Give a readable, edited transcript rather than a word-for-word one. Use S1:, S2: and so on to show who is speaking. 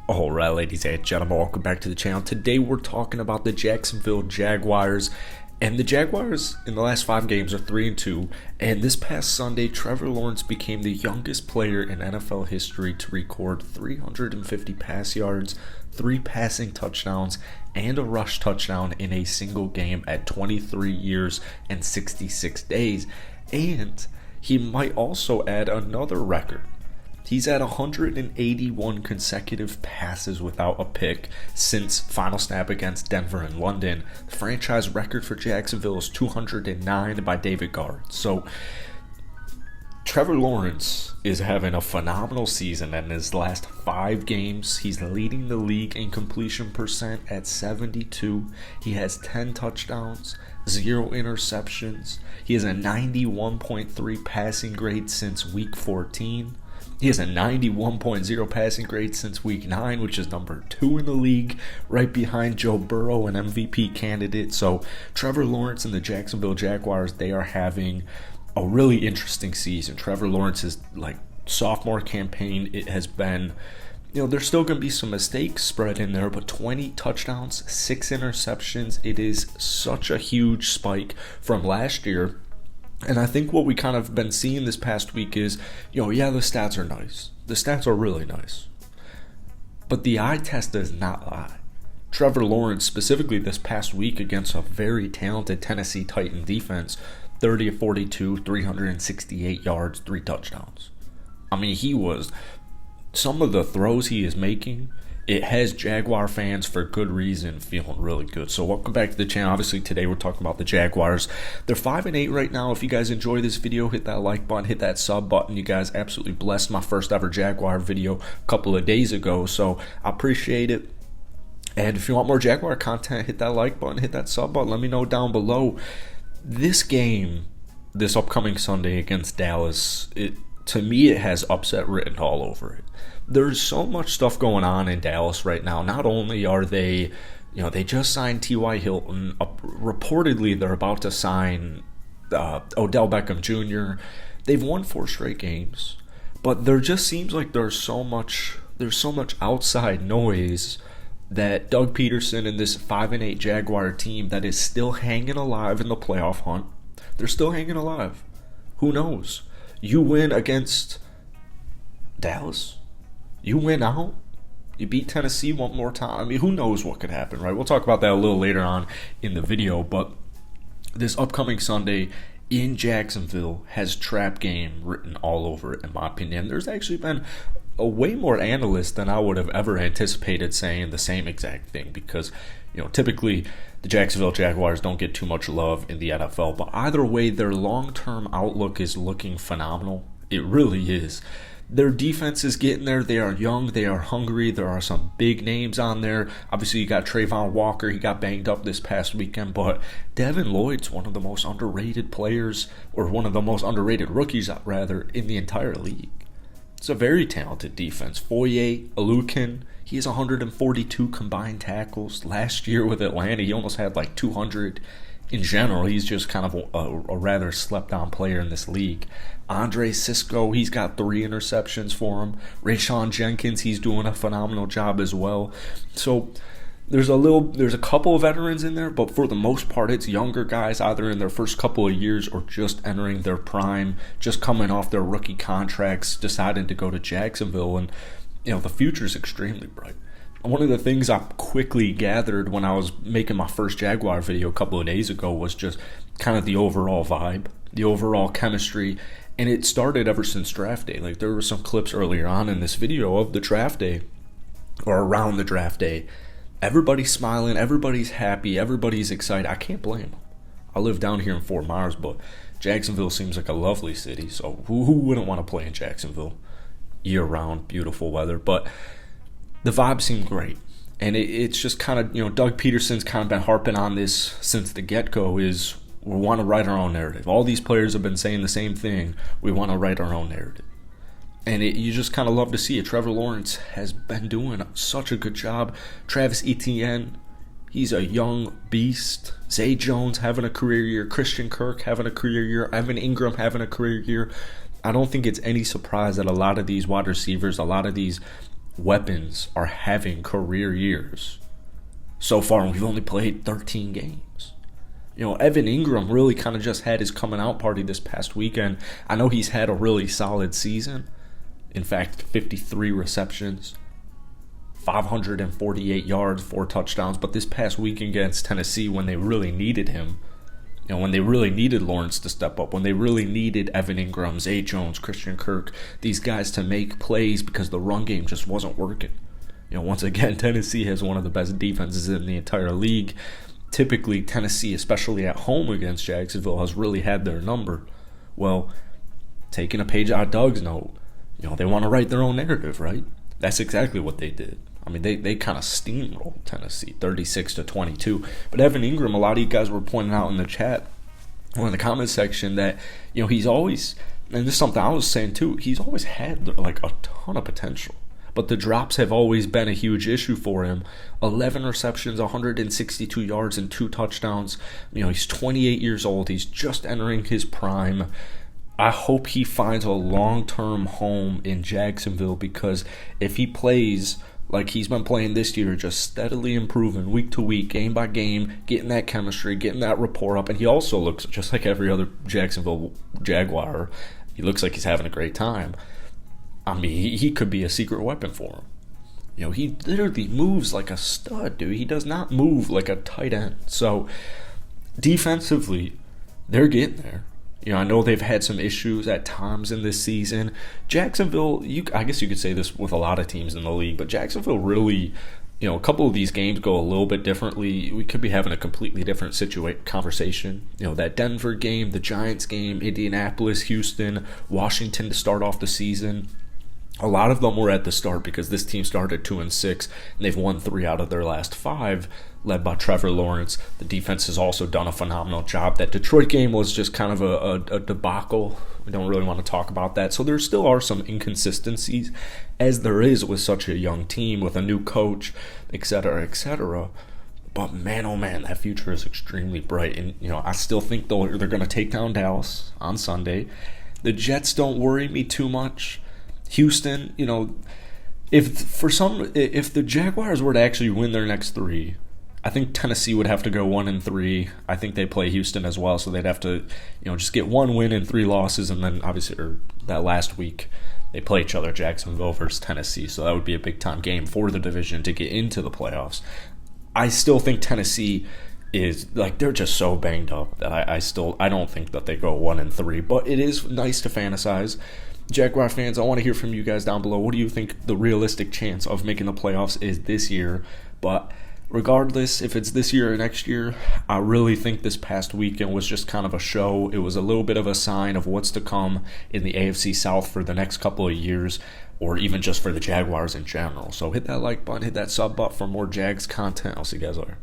S1: Alright, ladies and gentlemen, welcome back to the channel. Today we're talking about the Jacksonville Jaguars. And the Jaguars in the last 5 games are 3-2. And this past Sunday, Trevor Lawrence became the youngest player in NFL history to record 350 pass yards, 3 passing touchdowns, and a rush touchdown in a single game at 23 years and 66 days. And he might also add another record. He's at 181 consecutive passes without a pick since final snap against Denver and London. The franchise record for Jacksonville is 209 by David Guard. So Trevor Lawrence is having a phenomenal season, and in his last 5 games, he's leading the league in completion percent at 72. He has 10 touchdowns, 0 interceptions. He has a 91.3 passing grade since week 14. He has a 91.0 passing grade since week 9, which is number 2 in the league, right behind Joe Burrow, an MVP candidate. So Trevor Lawrence and the Jacksonville Jaguars, they are having a really interesting season. Trevor Lawrence's sophomore campaign, it has been, there's still going to be some mistakes spread in there, but 20 touchdowns, 6 interceptions. It is such a huge spike from last year. And I think what we kind of been seeing this past week is, the stats are nice. The stats are really nice. But the eye test does not lie. Trevor Lawrence, specifically this past week against a very talented Tennessee Titan defense, 30 of 42, 368 yards, 3 touchdowns. I mean, some of the throws he is making, it has Jaguar fans, for good reason, feeling really good. So welcome back to the channel. Obviously, today we're talking about the Jaguars. They're 5-8 right now. If you guys enjoy this video, hit that like button, hit that sub button. You guys absolutely blessed my first ever Jaguar video a couple of days ago, so I appreciate it. And if you want more Jaguar content, hit that like button, hit that sub button. Let me know down below. This game, this upcoming Sunday against Dallas, to me, it has upset written all over it. There's so much stuff going on in Dallas right now. Not only are they, they just signed T.Y. Hilton. Reportedly, they're about to sign Odell Beckham Jr. They've won 4 straight games, but there just seems like there's so much outside noise that Doug Peterson and this 5-8 Jaguar team that is still hanging alive in the playoff hunt. They're still hanging alive. Who knows? You win against Dallas. You win out. You beat Tennessee one more time. I mean, who knows what could happen, right? We'll talk about that a little later on in the video. But this upcoming Sunday in Jacksonville has trap game written all over it, in my opinion. There's actually been way more analysts than I would have ever anticipated saying the same exact thing, because typically the Jacksonville Jaguars don't get too much love in the NFL, but either way, their long-term outlook is looking phenomenal. It really is. Their defense is getting there. They are young. They are hungry. There are some big names on there. Obviously, you got Trayvon Walker. He got banged up this past weekend, but Devin Lloyd's one of the most underrated players, or one of the most underrated rookies, rather, in the entire league. It's a very talented defense. Foye Oluokun, he has 142 combined tackles. Last year with Atlanta, he almost had 200. In general, he's just kind of a rather slept-on player in this league. Andre Cisco, he's got 3 interceptions for him. Rayshon Jenkins, he's doing a phenomenal job as well. So there's a couple of veterans in there, but for the most part, it's younger guys either in their first couple of years or just entering their prime, just coming off their rookie contracts, deciding to go to Jacksonville, and the future is extremely bright. One of the things I quickly gathered when I was making my first Jaguar video a couple of days ago was just kind of the overall vibe, the overall chemistry, and it started ever since draft day. There were some clips earlier on in this video of the draft day, or around the draft day. Everybody's smiling, everybody's happy, everybody's excited. I can't blame them. I live down here in Fort Myers, but Jacksonville seems like a lovely city, so who wouldn't want to play in Jacksonville? Year-round, beautiful weather, but the vibes seem great. And it's just kind of, Doug Peterson's kind of been harping on this since the get-go, is we want to write our own narrative. All these players have been saying the same thing. We want to write our own narrative. And you just kind of love to see it. Trevor Lawrence has been doing such a good job. Travis Etienne, he's a young beast. Zay Jones having a career year. Christian Kirk having a career year. Evan Ingram having a career year. I don't think it's any surprise that a lot of these wide receivers, a lot of these weapons are having career years. So far, we've only played 13 games. Evan Ingram really kind of just had his coming out party this past weekend. I know he's had a really solid season. In fact, 53 receptions, 548 yards, 4 touchdowns. But this past week against Tennessee, when they really needed him, when they really needed Lawrence to step up, when they really needed Evan Ingram, Zay Jones, Christian Kirk, these guys to make plays because the run game just wasn't working. Once again, Tennessee has one of the best defenses in the entire league. Typically, Tennessee, especially at home against Jacksonville, has really had their number. Well, taking a page out of Doug's note, they want to write their own narrative, right? That's exactly what they did. I mean, they kind of steamrolled Tennessee, 36-22. But Evan Ingram, a lot of you guys were pointing out in the chat, or in the comment section, that he's always, and this is something I was saying too, he's always had like a ton of potential. But the drops have always been a huge issue for him. 11 receptions, 162 yards, and 2 touchdowns. He's 28 years old. He's just entering his prime. I hope he finds a long-term home in Jacksonville, because if he plays like he's been playing this year, just steadily improving week to week, game by game, getting that chemistry, getting that rapport up, and he also looks just like every other Jacksonville Jaguar. He looks like he's having a great time. I mean, he could be a secret weapon for him. He literally moves like a stud, dude. He does not move like a tight end. So, defensively, they're getting there. I know they've had some issues at times in this season. Jacksonville, I guess you could say this with a lot of teams in the league, but Jacksonville really, a couple of these games go a little bit differently. We could be having a completely different conversation. That Denver game, the Giants game, Indianapolis, Houston, Washington to start off the season. A lot of them were at the start because this team started 2-6, and they've won 3 out of their last 5, led by Trevor Lawrence. The defense has also done a phenomenal job. That Detroit game was just kind of a debacle. We don't really want to talk about that. So there still are some inconsistencies, as there is with such a young team, with a new coach, etc., etc. But man, oh man, that future is extremely bright. And, I still think they're going to take down Dallas on Sunday. The Jets don't worry me too much. Houston, if the Jaguars were to actually win their next 3, I think Tennessee would have to go 1-3. I think they play Houston as well, so they'd have to, just get 1 win and 3 losses, and then obviously, that last week they play each other, Jacksonville versus Tennessee, so that would be a big time game for the division to get into the playoffs. I still think Tennessee is they're just so banged up that I don't think that they go 1-3, but it is nice to fantasize. Jaguar fans, I want to hear from you guys down below. What do you think the realistic chance of making the playoffs is this year? But regardless, if it's this year or next year, I really think this past weekend was just kind of a show. It was a little bit of a sign of what's to come in the AFC South for the next couple of years, or even just for the Jaguars in general. So hit that like button, hit that sub button for more Jags content. I'll see you guys later.